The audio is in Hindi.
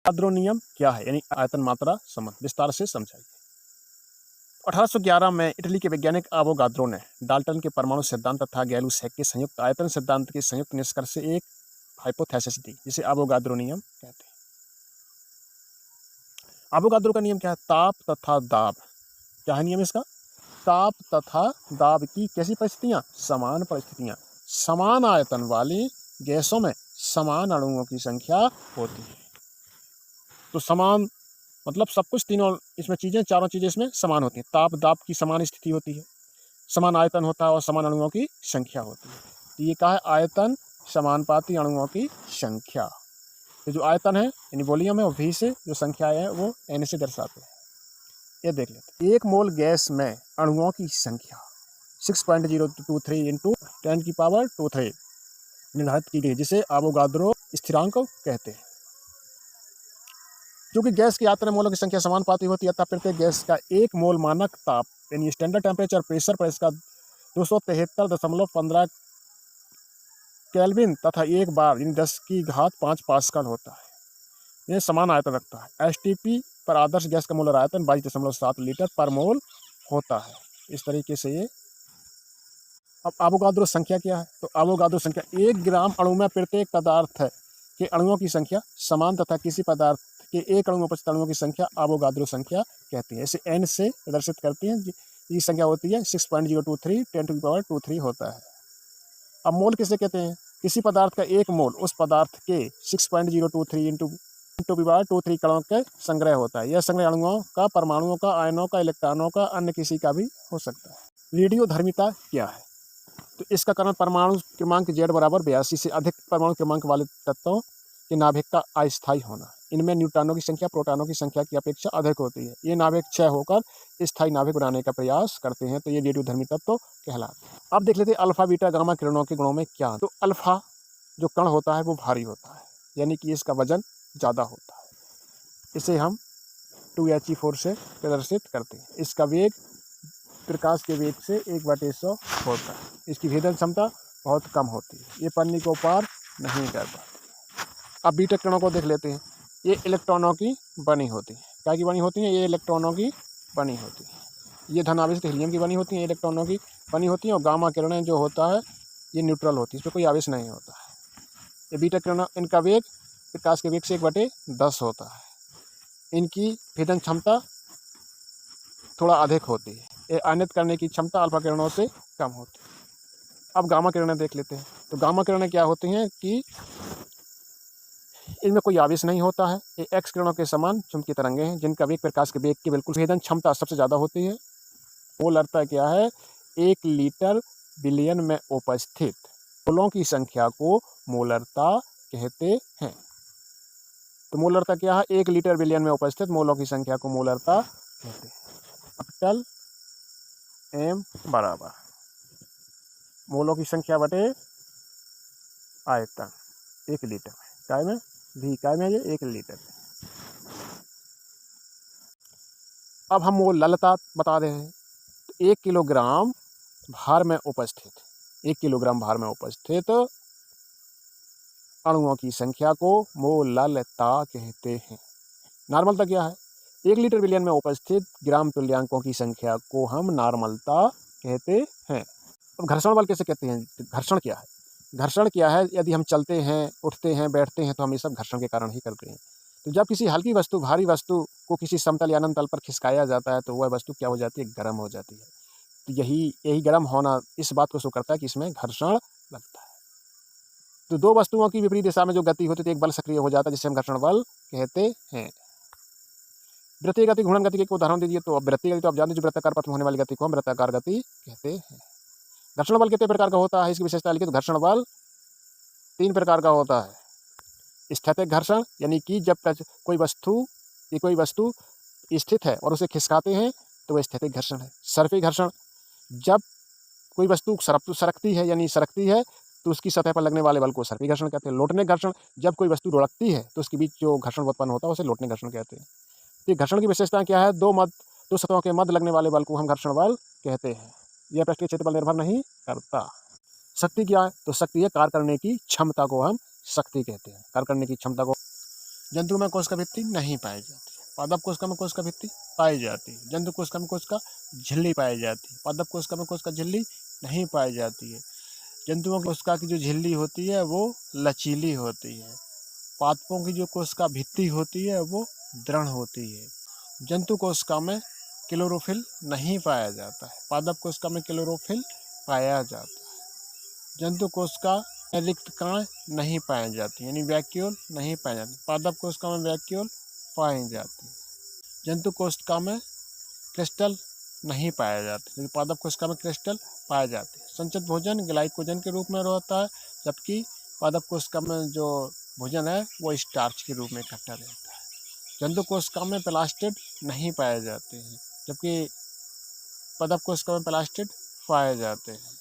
अवोगाद्रो नियम क्या है, यानी आयतन मात्रा संबंध, विस्तार से समझाइए। 1811 में इटली के वैज्ञानिक अवोगाद्रो ने डाल्टन के परमाणु सिद्धांत तथा गैलू-सैक के संयुक्त आयतन सिद्धांत के संयुक्त निष्कर्ष से एक हाइपोथेसिस दी, जिसे अवोगाद्रो नियम कहते हैं। अवोगाद्रो का नियम क्या है? ताप तथा दाब। क्या है नियम इसका? ताप तथा दाब की कैसी परिस्थितियां? समान परिस्थितियां। समान आयतन वाली गैसों में समान अणुओं की संख्या होती है। तो समान मतलब सब कुछ, तीनों इसमें चीजें, चारों चीजें इसमें समान होती हैं। ताप दाब की समान स्थिति होती है, समान आयतन होता है और समान अणुओं की संख्या होती है। तो ये क्या है? आयतन समानुपाती अणुओं की संख्या। तो जो आयतन है यानी वॉल्यूम है वो V से, जो संख्या है वो N से दर्शाते हैं। ये देख लेते हैं। 1 मोल गैस में अणुओं की संख्या 6.023 इंटू 10⁻²³ निर्धारित की गई, जिसे अवोगाद्रो स्थिरांक कहते हैं। क्योंकि गैस की आयतन मोलों की संख्या समानुपाती होती है, अतः प्रत्येक गैस का 1 मोल मानक ताप यानी स्टैंडर्ड टेम्परेचर प्रेशर पर इसका 273.15 केल्विन तथा 1 बार यानी 10⁵ पास्कल होता है। यह समान आयतन रखता है। एसटीपी पर आदर्श गैस का मोलर आयतन 22.7 लीटर पर मोल होता है। इस तरीके से ये। अब अवोगाद्रो संख्या क्या है? तो अवोगाद्रो संख्या 1 ग्राम अणु में प्रत्येक पदार्थ के अणुओं की संख्या समान तथा किसी पदार्थ के एक अणु में उपस्थित अणुओं की संख्या अवोगाद्रो संख्या कहती है। इसे N से प्रदर्शित करती है। ये संख्या होती है 6.023 10⁻23 होता है। अब मोल किसे कहते हैं? किसी पदार्थ का 1 मोल उस पदार्थ के 6.023 इंटू 10⁻23 कणों के संग्रह होता है। यह संग्रह अणुओं का, परमाणुओं का, आयनों का, इलेक्ट्रॉनों का, अन्य किसी का भी हो सकता है। रेडियोधर्मिता क्या है? तो इसका कारण परमाणु क्रमांक Z बराबर 82 से अधिक परमाणु क्रमांक वाले तत्वों के नाभिक का अस्थायी होना। इनमें न्यूट्रॉनों की संख्या प्रोटॉनों की संख्या की अपेक्षा अधिक होती है। ये नाभिक क्षय होकर स्थायी नाभिक बनाने का प्रयास करते हैं, तो ये रेडियोधर्मी तत्व कहलाते हैं। अब देख लेते हैं अल्फा बीटा गामा किरणों के गुणों में क्या। तो अल्फा जो कण होता है वो भारी होता है, यानी कि इसका वजन ज़्यादा होता है। इसे हम 2He4 से प्रदर्शित करते हैं। इसका वेग प्रकाश के वेग से 1/100 होता है। इसकी भेदन क्षमता बहुत कम होती है। ये पन्नी को पार नहीं कर पाती। अब बीटा किरणों को देख लेते हैं। ये इलेक्ट्रॉनों की बनी होती है। क्या की बनी होती हैं? ये इलेक्ट्रॉनों की बनी होती है। ये धनावेशित हीलियम की बनी होती हैं, इलेक्ट्रॉनों की बनी होती हैं। और गामा किरणें जो होता है ये न्यूट्रल होती है, इसमें कोई आवेश नहीं होता है। ये बीटा किरण, इनका वेग प्रकाश के वेग से 1/10 होता है। इनकी भेदन क्षमता थोड़ा अधिक होती है। ये आयनित करने की क्षमता अल्फा किरणों से कम होती है। अब गामा किरणें देख लेते हैं। तो गामा किरणें क्या होती हैं कि इनमें कोई आवेश नहीं होता है। ये एक्स किरणों के समान चुंबकीय तरंगें हैं, जिनका वेग प्रकाश के वेग की बिल्कुल भेदन क्षमता सबसे ज़्यादा होती है। मोलरता क्या है? 1 लीटर बिलियन में उपस्थित मोलों की संख्या को मोलरता कहते हैं। तो मोलरता क्या है? 1 लीटर बिलियन में उपस्थित मोलों की संख्या को मोलरता कहते हैं। कैपिटल M बराबर मोलों की संख्या बटे आयतन 1 लीटर में। काय में? V काय में? ये 1 लीटर में। अब हम मोल ललता बता रहे हैं। तो 1 किलोग्राम भार में उपस्थित 1 किलोग्राम भार में उपस्थित अणुओं की संख्या को मोललता कहते हैं। नॉर्मलता क्या है? 1 लीटर बिलियन में उपस्थित ग्राम तुल्यांकों की संख्या को हम नॉर्मलता कहते हैं। अब घर्षण बल कैसे कहते हैं? घर्षण क्या है? घर्षण क्या है? यदि हम चलते हैं, उठते हैं, बैठते हैं तो हम ये सब घर्षण के कारण ही करते हैं। तो जब किसी हल्की वस्तु, भारी वस्तु को किसी समतल या अनंत तल पर खिसकाया जाता है तो वह वस्तु क्या हो जाती है? गर्म हो जाती है। तो यही गर्म होना इस बात को शो करता है कि इसमें घर्षण लगता है। तो 2 वस्तुओं की विपरीत दिशा में जो गति होती है तो एक बल सक्रिय हो जाता है, जिसे हम घर्षण बल कहते हैं। वृत्तीय गति, घूर्णन गति के उदाहरण दीजिए। तो वृत्तीय गति तो आप जानते हैं, जो वृत्ताकार पथ में होने वाली गति को हम वृत्ताकार गति कहते हैं। घर्षण बल कितने प्रकार का होता है? इसकी विशेषता लिखिए। तो घर्षण बल 3 प्रकार का होता है। स्थैतिक घर्षण, यानी कि जब कोई वस्तु स्थित है और उसे खिसकाते हैं तो वह स्थैतिक घर्षण है। सर्फी घर्षण, जब कोई वस्तु सरकती है यानी सरकती है तो उसकी सतह पर लगने वाले बल को सर्फी घर्षण कहते हैं। लोटने घर्षण, जब कोई वस्तु लुढ़कती है तो उसके बीच जो घर्षण उत्पन्न होता है उसे लोटने घर्षण कहते हैं। तो घर्षण की विशेषता क्या है? 2 सतहों के मध्य लगने वाले बल को हम घर्षण बल कहते हैं। यह पृष्ठीय क्षेत्रफल निर्भर नहीं करता। शक्ति क्या है? तो शक्ति है कार्य करने की क्षमता को हम शक्ति कहते हैं। कार्य करने की क्षमता को जंतु में कोशिका भित्ति नहीं पाई जाती है। पादप कोशिका में कोशिका भित्ति पाई जाती है। जंतु कोशिका में कोशिका झिल्ली पाई जाती है। पादप कोशिका में कोशिका झिल्ली नहीं पाई जाती है। जंतुओं की कोशिका की जो झिल्ली होती है वो लचीली होती है। पादपों की जो कोशिका भित्ति होती है वो दृढ़ होती है। जंतु कोशिका में क्लोरोफिल नहीं पाया जाता है। पादप कोशिका में क्लोरोफिल पाया जाता है। जंतु कोशिका में रिक्त कण नहीं पाए जाती, यानी वैक्यूल नहीं पाए जाते। पादप कोशिका में वैक्यूल पाई जाती है। जंतु कोशिका में क्रिस्टल नहीं पाए जाते, लेकिन पादप कोशिका में क्रिस्टल पाए जाते हैं। संचित भोजन ग्लाइकोजन के रूप में होता है, जबकि पादप कोशिका में जो भोजन है वो स्टार्च के रूप में इकट्ठा रहता है। जंतु कोशिका में प्लास्टिड नहीं पाए जाते हैं, जबकि पादप कोशिका में प्लास्टिड पाए जाते हैं।